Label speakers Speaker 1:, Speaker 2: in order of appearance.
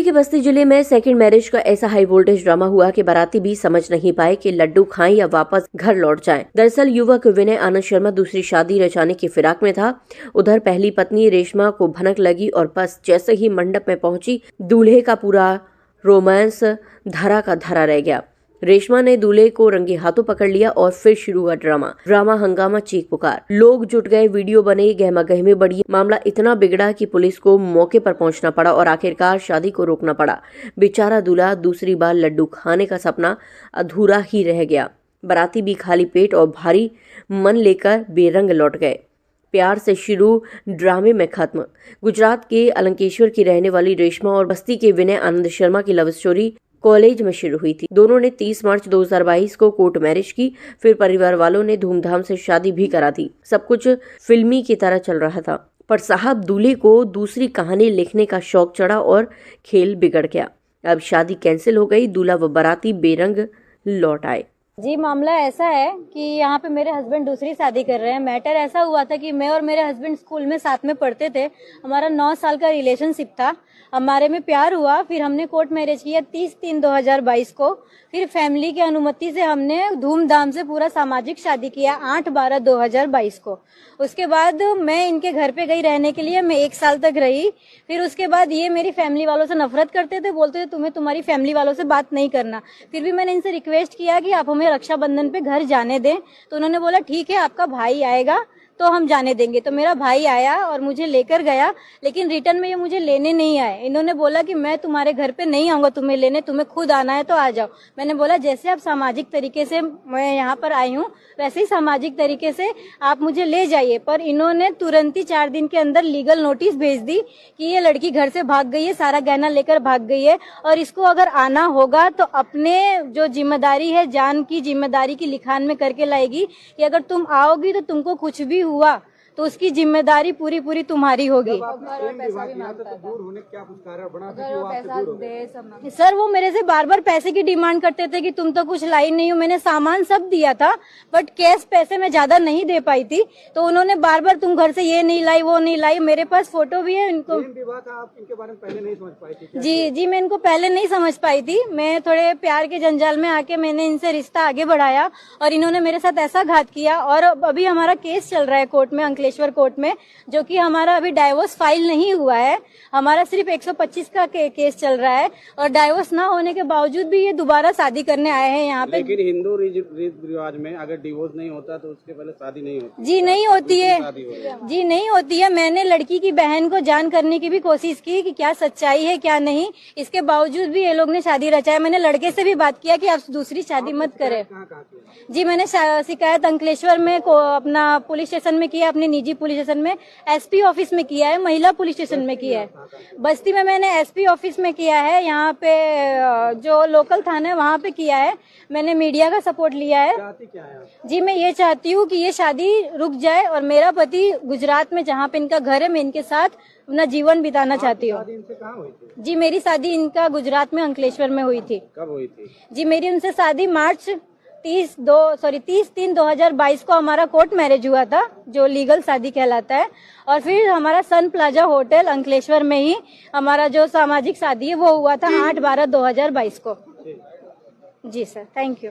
Speaker 1: के बस्ती जिले में सेकंड मैरिज का ऐसा हाई वोल्टेज ड्रामा हुआ कि बाराती भी समझ नहीं पाए कि लड्डू खाएं या वापस घर लौट जाएं। दरअसल युवक विनय आनंद शर्मा दूसरी शादी रचाने की फिराक में था। उधर पहली पत्नी रेशमा को भनक लगी और बस जैसे ही मंडप में पहुंची, दूल्हे का पूरा रोमांस धरा का धरा रह गया। रेशमा ने दूल्हे को रंगे हाथों पकड़ लिया और फिर शुरू हुआ ड्रामा हंगामा, चीख पुकार। लोग जुट गए, वीडियो बने, गहमा गहमी बढ़ी। मामला इतना बिगड़ा कि पुलिस को मौके पर पहुंचना पड़ा और आखिरकार शादी को रोकना पड़ा। बेचारा दूल्हा दूसरी बार लड्डू खाने का सपना अधूरा ही रह गया। बाराती भी खाली पेट और भारी मन लेकर बेरंग लौट गए। प्यार से शुरू, ड्रामे में खत्म। गुजरात के अलंकेश्वर की रहने वाली रेशमा और बस्ती के विनय आनंद शर्मा की लव स्टोरी कॉलेज में शुरू हुई थी। दोनों ने 30 मार्च 2022 को कोर्ट मैरिज की। फिर परिवार वालों ने धूमधाम से शादी भी करा दी। सब कुछ फिल्मी की तरह चल रहा था, पर साहब दूल्हे को दूसरी कहानी लिखने का शौक चढ़ा और खेल बिगड़ गया। अब शादी कैंसिल हो गई, दूल्हा व बाराती बेरंग लौट आए।
Speaker 2: जी, मामला ऐसा है कि यहाँ पे मेरे हस्बैंड दूसरी शादी कर रहे हैं। मैटर ऐसा हुआ था कि मैं और मेरे हस्बैंड स्कूल में साथ में पढ़ते थे। हमारा 9 साल का रिलेशनशिप था। हमारे में प्यार हुआ, फिर हमने कोर्ट मैरिज किया 30/3/2022 को। फिर फैमिली की अनुमति से हमने धूमधाम से पूरा सामाजिक शादी किया 8/12/2022 को। उसके बाद मैं इनके घर पे गई रहने के लिए। मैं 1 साल तक रही। फिर उसके बाद ये मेरी फैमिली वालों से नफरत करते थे, बोलते थे तुम्हें तुम्हारी फैमिली वालों से बात नहीं करना। फिर भी मैंने इनसे रिक्वेस्ट किया कि आप हमें रक्षाबंधन पे घर जाने दें, तो उन्होंने बोला ठीक है, आपका भाई आएगा तो हम जाने देंगे। तो मेरा भाई आया और मुझे लेकर गया, लेकिन रिटर्न में ये मुझे लेने नहीं आए। इन्होंने बोला कि मैं तुम्हारे घर पे नहीं आऊंगा तुम्हें लेने, तुम्हें खुद आना है तो आ जाओ। मैंने बोला जैसे आप सामाजिक तरीके से मैं यहाँ पर आई हूँ, वैसे ही सामाजिक तरीके से आप मुझे ले जाइए। पर इन्होंने तुरंत ही 4 दिन के अंदर लीगल नोटिस भेज दी कि ये लड़की घर से भाग गई है, सारा गहना लेकर भाग गई है, और इसको अगर आना होगा तो अपने जो जिम्मेदारी है, जान की जिम्मेदारी की लिखान में करके लाएगी कि अगर तुम आओगी तो तुमको कुछ भी हुआ तो उसकी जिम्मेदारी पूरी तुम्हारी होगी। सर, वो मेरे से बार बार पैसे की डिमांड करते थे कि तुम तो कुछ लाई नहीं हो। मैंने सामान सब दिया था, बट कैश पैसे मैं ज्यादा नहीं दे पाई थी। तो उन्होंने बार बार तुम घर से ये नहीं लाई, वो नहीं लाई। मेरे पास फोटो भी है। इनको आप इनके बारे में पहले नहीं समझ पाई थी? जी, मैं इनको पहले नहीं समझ पाई थी। मैं थोड़े प्यार के जंजाल में आके मैंने इनसे रिश्ता आगे बढ़ाया और इन्होंने मेरे साथ ऐसा घात किया। और अभी हमारा केस चल रहा है कोर्ट में, अंकलेश्वर कोर्ट में, जो कि हमारा अभी डाइवोर्स फाइल नहीं हुआ है। हमारा सिर्फ 125 का केस चल रहा है और डाइवोर्स ना होने के बावजूद भी ये दोबारा शादी करने आए हैं यहाँ पे।
Speaker 3: लेकिन हिंदू रीति रिवाज में अगर डिवोर्स नहीं होता तो उसके पहले शादी नहीं होती।
Speaker 2: जी नहीं होती है, जी नहीं होती है। मैंने लड़की की बहन को जान करने की भी कोशिश की कि क्या सच्चाई है क्या नहीं, इसके बावजूद भी ये लोग ने शादी रचाया। मैंने लड़के से भी बात किया कि आप दूसरी शादी मत करें। जी, मैंने शिकायत अंकलेश्वर में अपना पुलिस स्टेशन में किया, अपने निजी पुलिस स्टेशन में, एसपी ऑफिस में किया है, महिला पुलिस स्टेशन में किया है। बस्ती में मैंने एसपी ऑफिस में किया है, यहाँ पे जो लोकल थाना है वहाँ पे किया है। मैंने मीडिया का सपोर्ट लिया है। जी, मैं ये चाहती हूँ कि ये शादी रुक जाए और मेरा पति गुजरात में जहाँ पे इनका घर है, मैं इनके साथ अपना जीवन बिताना चाहती हूँ। जी, मेरी शादी इनका गुजरात में अंकलेश्वर में हुई थी।
Speaker 3: कब हुई थी?
Speaker 2: जी, मेरी उनसे शादी मार्च 30/3/2022 को हमारा कोर्ट मैरिज हुआ था, जो लीगल शादी कहलाता है। और फिर हमारा सन प्लाजा होटल अंकलेश्वर में ही हमारा जो सामाजिक शादी है वो हुआ था 8/12/2022 को। जी सर, थैंक यू।